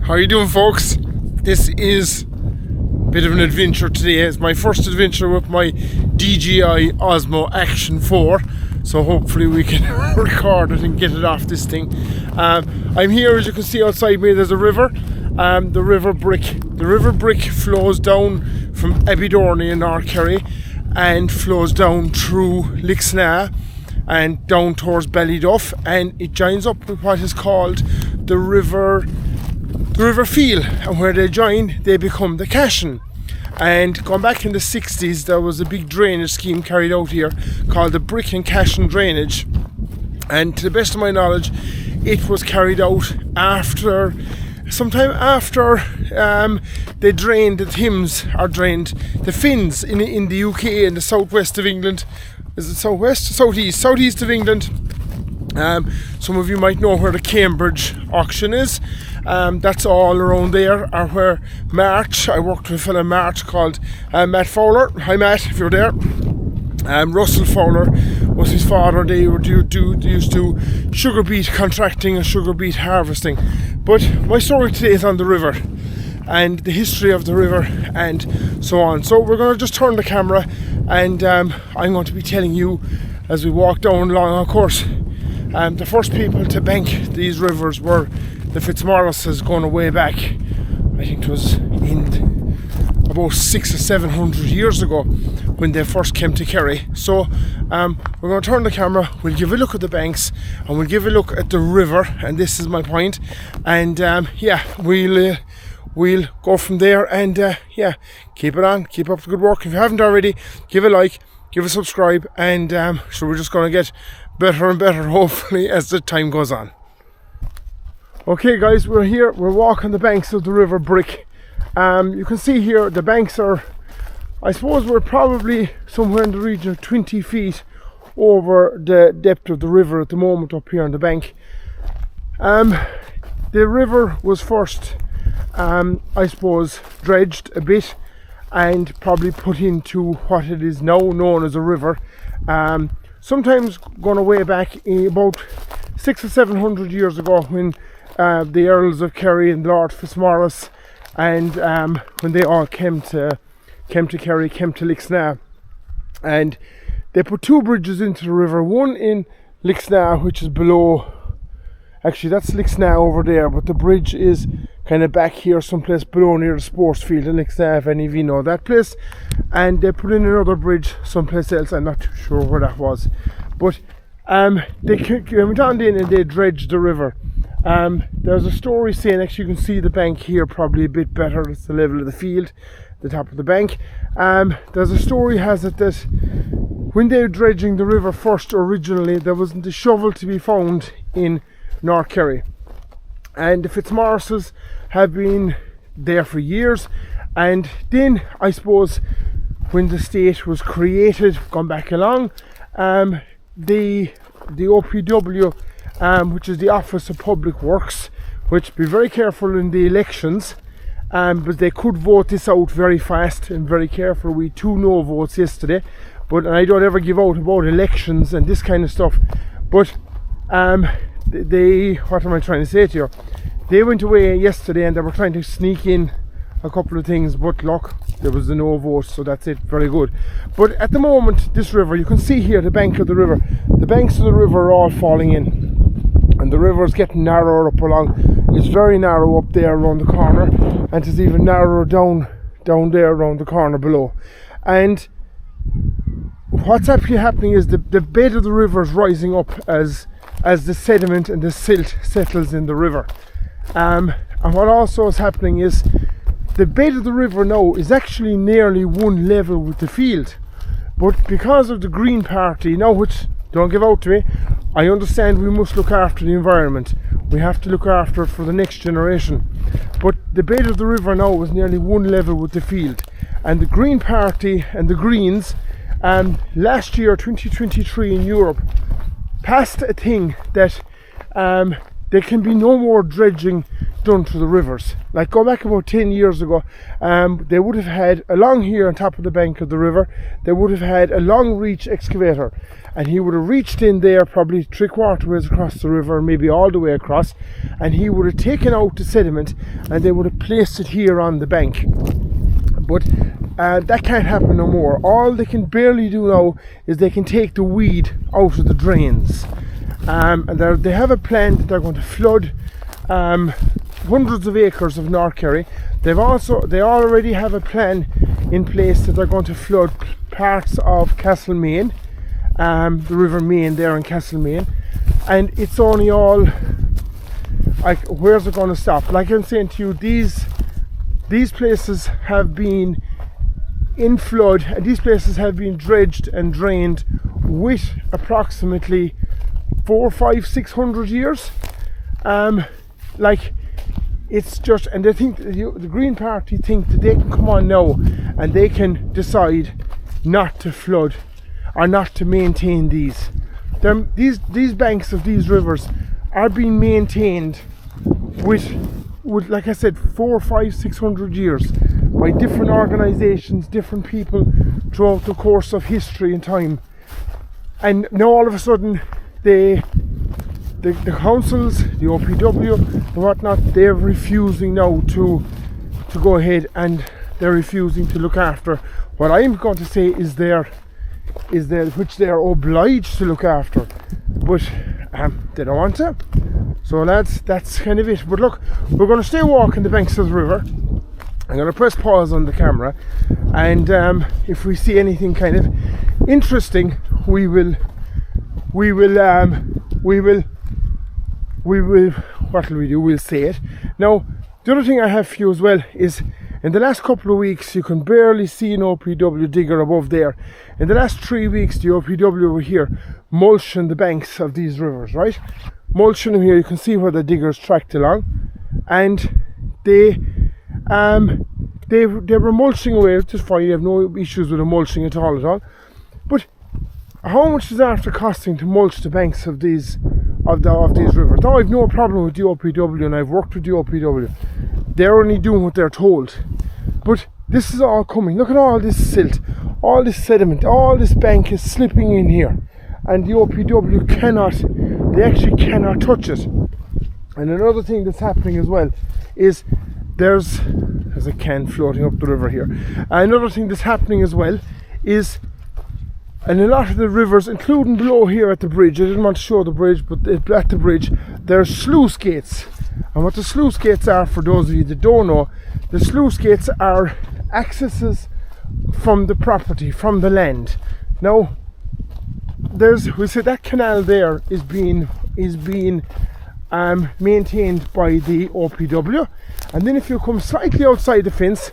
How are you doing, folks? This is a bit of an adventure today. It's my first adventure with my DJI Osmo Action 4, so hopefully we can record it and get it off this thing. I'm here, as you can see outside me, there's a river, the River Brick. The River Brick flows down from Ballybunion in North Kerry and flows down through Lixnaw and down towards Ballyduff, and it joins up with what is called the River Feale, and where they join they become the Cashin. And going back in the 60s, there was a big drainage scheme carried out here called the Brick and Cashen drainage, and to the best of my knowledge it was carried out sometime after they drained the Thames, or drained the Fens in the UK and the southwest of England. Is it southwest? Southeast of England. Some of you might know where the Cambridge auction is. That's all around there, or where I worked with a fellow March called Matt Fowler. Hi Matt, if you're there. Russell Fowler was his father. They used to sugar beet contracting and sugar beet harvesting. But my story today is on the river and the history of the river and so on. So we're going to just turn the camera, and I'm going to be telling you as we walk down along. Of course, the first people to bank these rivers were the Fitzmaurices, going way back. I think it was in about 600 or 700 years ago when they first came to Kerry. So we're going to turn the camera, we'll give a look at the banks and we'll give a look at the river, and this is my point. And we'll go from there, and keep it on, keep up the good work. If you haven't already, give a like, give a subscribe, and so we're just going to get better and better hopefully as the time goes on. Okay guys, we're here, we're walking the banks of the River Brick. You can see here the banks are, I suppose we're probably somewhere in the region of 20 feet over the depth of the river at the moment up here on the bank. The river was first I suppose dredged a bit and probably put into what it is now known as a river. Sometimes going away back about 600 or 700 years ago, when the Earls of Kerry and Lord Fitzmaurice and when they all came to Kerry, came to Lixnaw, and they put two bridges into the river, one in Lixnaw, which is below, actually that's Lixnaw over there, but the bridge is kind of back here someplace below near the sports field in Lixnaw, if any of you know that place. And they put in another bridge someplace else, I'm not too sure where that was, but they went on in and they dredged the river. There's a story saying, actually you can see the bank here probably a bit better, it's the level of the field, the top of the bank. There's a story has it that when they were dredging the river first originally, there wasn't a shovel to be found in North Kerry, and the Fitzmaurices have been there for years. And then I suppose when the state was created, gone back along, the OPW, which is the Office of Public Works, which be very careful in the elections, but they could vote this out very fast and very careful. We 2 no votes yesterday, but I don't ever give out about elections and this kind of stuff, but what am I trying to say to you? They went away yesterday and they were trying to sneak in a couple of things, but look, there was a no vote, so that's it, very good. But at the moment, this river, you can see here the bank of the river, the banks of the river are all falling in, and the river is getting narrower up along. It's very narrow up there around the corner, and it's even narrower down there around the corner below. And what's actually happening is the bed of the river is rising up as the sediment and the silt settles in the river. And what also is happening is the bed of the river now is actually nearly one level with the field, but because of the Green Party now, which don't give out to me, I understand we must look after the environment, we have to look after it for the next generation, but the bed of the river now is nearly one level with the field. And the Green Party and the Greens last year, 2023, in Europe passed a thing that there can be no more dredging done to the rivers. Like, go back about 10 years ago, they would have had, along here on top of the bank of the river, they would have had a long reach excavator, and he would have reached in there probably 3/4 ways across the river, maybe all the way across, and he would have taken out the sediment and they would have placed it here on the bank. But that can't happen no more. All they can barely do now is they can take the weed out of the drains. And they have a plan that they're going to flood hundreds of acres of North Kerry. They already have a plan in place that they're going to flood parts of Castlemaine, the River Main there in Castlemaine, and it's only all like, where's it going to stop? Like I'm saying to you, these places have been in flood, and these places have been dredged and drained with approximately 400, 500, 600 years. Like, it's just, and they think, the Green Party think that they can come on now and they can decide not to flood or not to maintain these. These banks of these rivers are being maintained with like I said, 400, 500, 600 years by different organisations, different people throughout the course of history and time. And now all of a sudden the councils, the OPW and whatnot, they're refusing now to go ahead, and they're refusing to look after what I'm going to say is which they are obliged to look after, but they don't want to. So lads, that's kind of it. But look, we're going to stay walking the banks of the river. I'm going to press pause on the camera, and if we see anything kind of interesting, we will what will we do? We'll say it. Now, the other thing I have for you as well is, in the last couple of weeks, you can barely see an OPW digger above there. In the last 3 weeks, the OPW were here mulching the banks of these rivers, right? Mulching them here. You can see where the diggers tracked along, and they were mulching away, which is fine. You have no issues with the mulching at all. But how much is it after costing to mulch the banks of these rivers? Now, I've no problem with the OPW, and I've worked with the OPW. They're only doing what they're told. But this is all coming. Look at all this silt, all this sediment, all this bank is slipping in here, and the OPW actually cannot touch it. And another thing that's happening as well is there's a can floating up the river here. Another thing that's happening as well is, and a lot of the rivers, including below here at the bridge, I didn't want to show the bridge, but at the bridge there's sluice gates. And what the sluice gates are, for those of you that don't know, the sluice gates are accesses from the property, from the land. Now, we say that canal there is being maintained by the OPW, and then if you come slightly outside the fence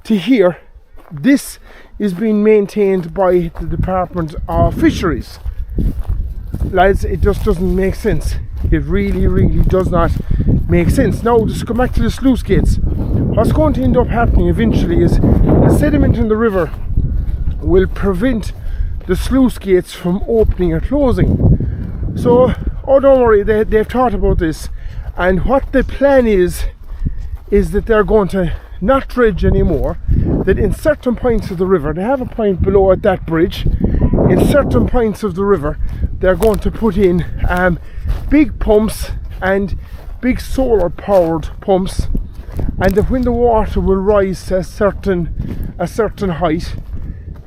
to here, this is being maintained by the Department of Fisheries. Lads, it just doesn't make sense. It really does not make sense. Now, just go back to the sluice gates. What's going to end up happening eventually is the sediment in the river will prevent the sluice gates from opening or closing. So, don't worry, they've thought about this, and what the plan is that they're going to not dredge anymore, that in certain points of the river, they have a point below at that bridge, in certain points of the river, they're going to put in big pumps and big solar powered pumps, and that when the water will rise to a certain height,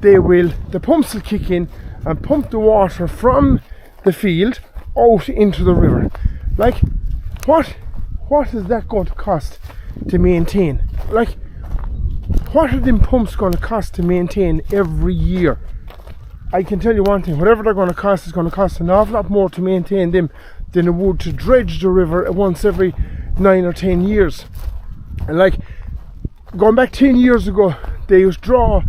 the pumps will kick in and pump the water from the field out into the river. Like, what is that going to cost to maintain? Like, what are them pumps going to cost to maintain every year? I can tell you one thing, whatever they're going to cost is going to cost an awful lot more to maintain them than it would to dredge the river once every 9 or 10 years. And like, going back 10 years ago, they used to draw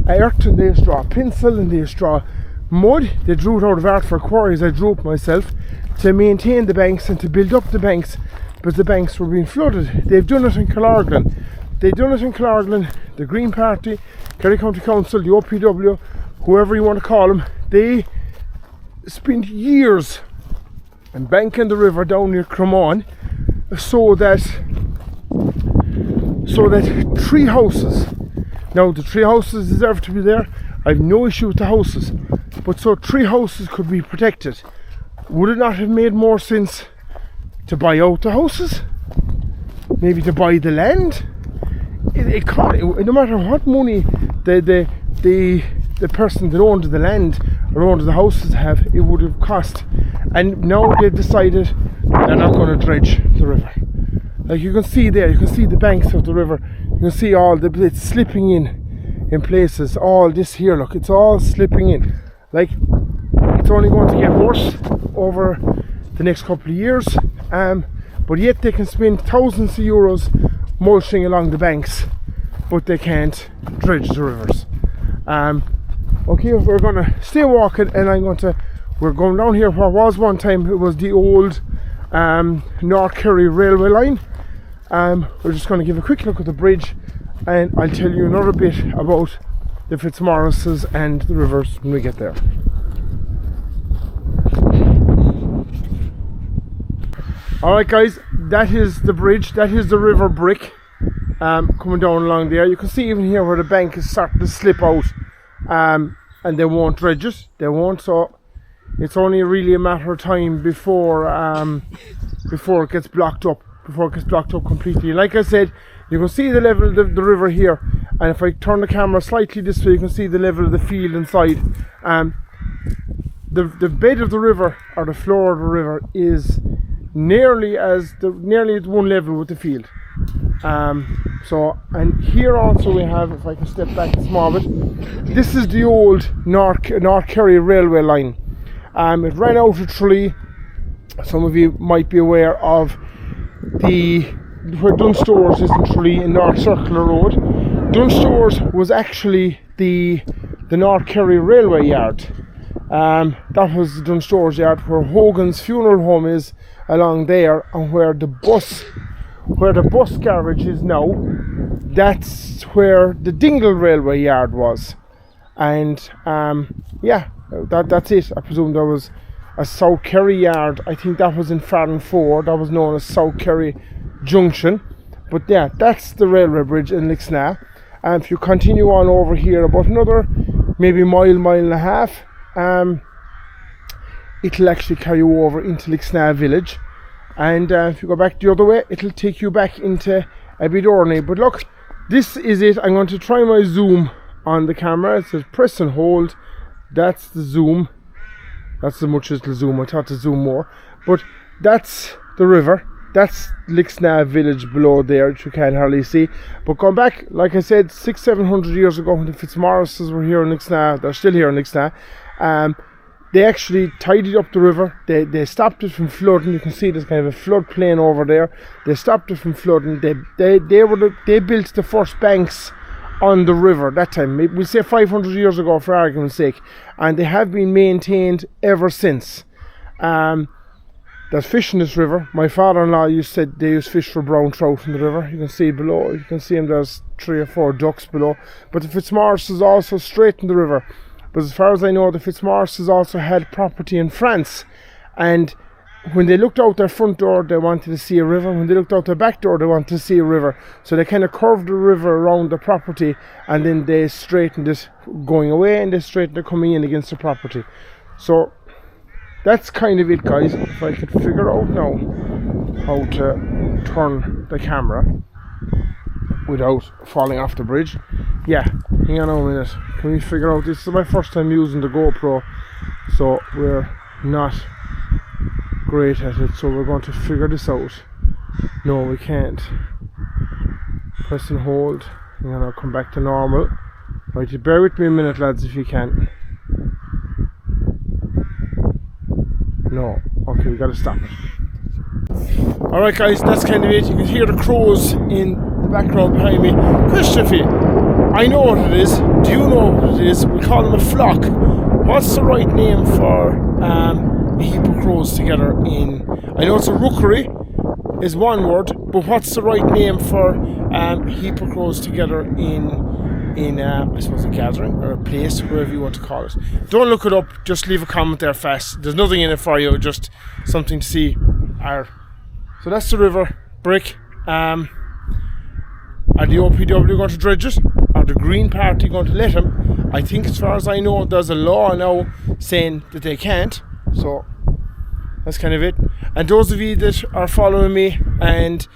earth, and they used to draw pencil, and they used to draw mud. They drew it out of Artford quarries. I drew it myself to maintain the banks and to build up the banks, because the banks were being flooded. They've done it in Killarglen. The Green Party, Kerry County Council, the OPW, whoever you want to call them, they spent years and banking the river down near Cremon, so that 3 houses, now the 3 houses deserve to be there, I have no issue with the houses, but so 3 houses could be protected. Would it not have made more sense to buy out the houses? Maybe to buy the land? It can't, no matter what money the person that owned the land or owned the houses have, it would have cost. And now they've decided they're not going to dredge the river. Like you can see there, you can see the banks of the river, you can see all the bits slipping in places. All this here, look, it's all slipping in. Like, it's only going to get worse over the next couple of years, but yet they can spend thousands of euros mulching along the banks, but they can't dredge the rivers. Okay, we're going to stay walking, and we're going down here what was one time, it was the old North Kerry railway line. We're just going to give a quick look at the bridge, and I'll tell you another bit about the Fitzmaurices and the rivers when we get there. Alright guys, that is the bridge, that is the river brick coming down along there. You can see even here where the bank is starting to slip out, and they won't dredge it, they won't, so it's only really a matter of time before it gets blocked up, completely. Like I said, you can see the level of the river here, and if I turn the camera slightly this way, you can see the level of the field inside. The bed of the river, or the floor of the river, is nearly at one level with the field. So, and here also we have, if I can step back a small bit, this is the old North Kerry railway line. It ran out of Tralee. Some of you might be aware of where Dunstores is in Tralee, in North Circular Road. Dunstores was actually the North Kerry railway yard. That was the Dunstores yard, where Hogan's funeral home is along there, and where the bus garage is now, that's where the Dingle railway yard was. And yeah, that's it. I presume there was a South Kerry yard. I think that was in Farranfore, that was known as South Kerry Junction. But yeah, that's the railway bridge in Lixnaw. And if you continue on over here about another maybe mile and a half, it'll actually carry you over into Lixnaw village, and if you go back the other way, it'll take you back into Abidorney. But look, this is it. I'm going to try my zoom on the camera. It says press and hold. That's the zoom. That's as much as the zoom. I thought to zoom more, but that's the river. That's Lixnaw village below there, which you can't hardly see. But going back, like I said, 600-700 years ago, when the Fitzmaurices were here in Lixnaw, they're still here in Lixnaw, they actually tidied up the river. They stopped it from flooding. You can see there's kind of a floodplain over there. They stopped it from flooding. They built the first banks on the river that time. We'll say 500 years ago for argument's sake, and they have been maintained ever since. There's fish in this river. My father-in-law said they use fish for brown trout in the river. You can see below, you can see them, there's 3 or 4 ducks below. But the Fitzmaurices also straight in the river. But as far as I know, the Fitzmaurices also had property in France. And when they looked out their front door, they wanted to see a river. When they looked out their back door, they wanted to see a river. So they kind of curved the river around the property, and then they straightened it going away, and they straightened it coming in against the property. So that's kind of it, guys. If I could figure out now how to turn the camera without falling off the bridge. Yeah, hang on a minute. Can we figure out, this is my first time using the GoPro, so we're not great at it, so we're going to figure this out. No, we can't. Press and hold, and then I'll come back to normal. Right, you bear with me a minute, lads, if you can. No, okay, we gotta stop it. Alright guys, that's kind of it. You can hear the crows in the background behind me. Question for you, I know what it is. Do you know what it is? We call them a flock. What's the right name for a heap of crows together in... I know it's a rookery is one word, but what's the right name for a heap of crows together in in I suppose a gathering or a place, wherever you want to call it. Don't look it up, just leave a comment there fast. There's nothing in it for you, just something to see. So that's the river, Brick. Are the OPW going to dredge it? Are the Green Party going to let him? I think, as far as I know, there's a law now saying that they can't. So that's kind of it. And those of you that are following me and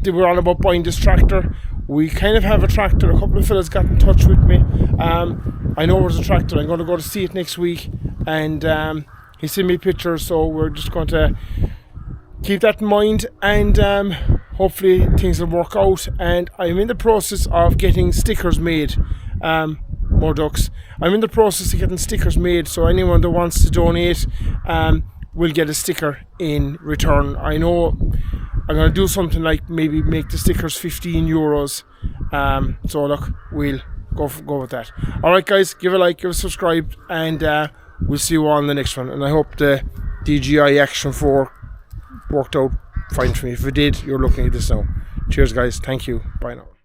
they were on about buying this tractor, we kind of have a tractor. A couple of fellas got in touch with me. I know there's a tractor. I'm going to go to see it next week, and he sent me pictures, so we're just going to keep that in mind, and hopefully things will work out. And I'm in the process of getting stickers made. More ducks. I'm in the process of getting stickers made, so anyone that wants to donate will get a sticker in return. I know I'm going to do something like maybe make the stickers €15. So look, we'll go with that. Alright guys, give a like, give a subscribe, and we'll see you all in the next one. And I hope the DJI Action 4 worked out fine for me. If it did, you're looking at this now. Cheers guys, thank you, bye now.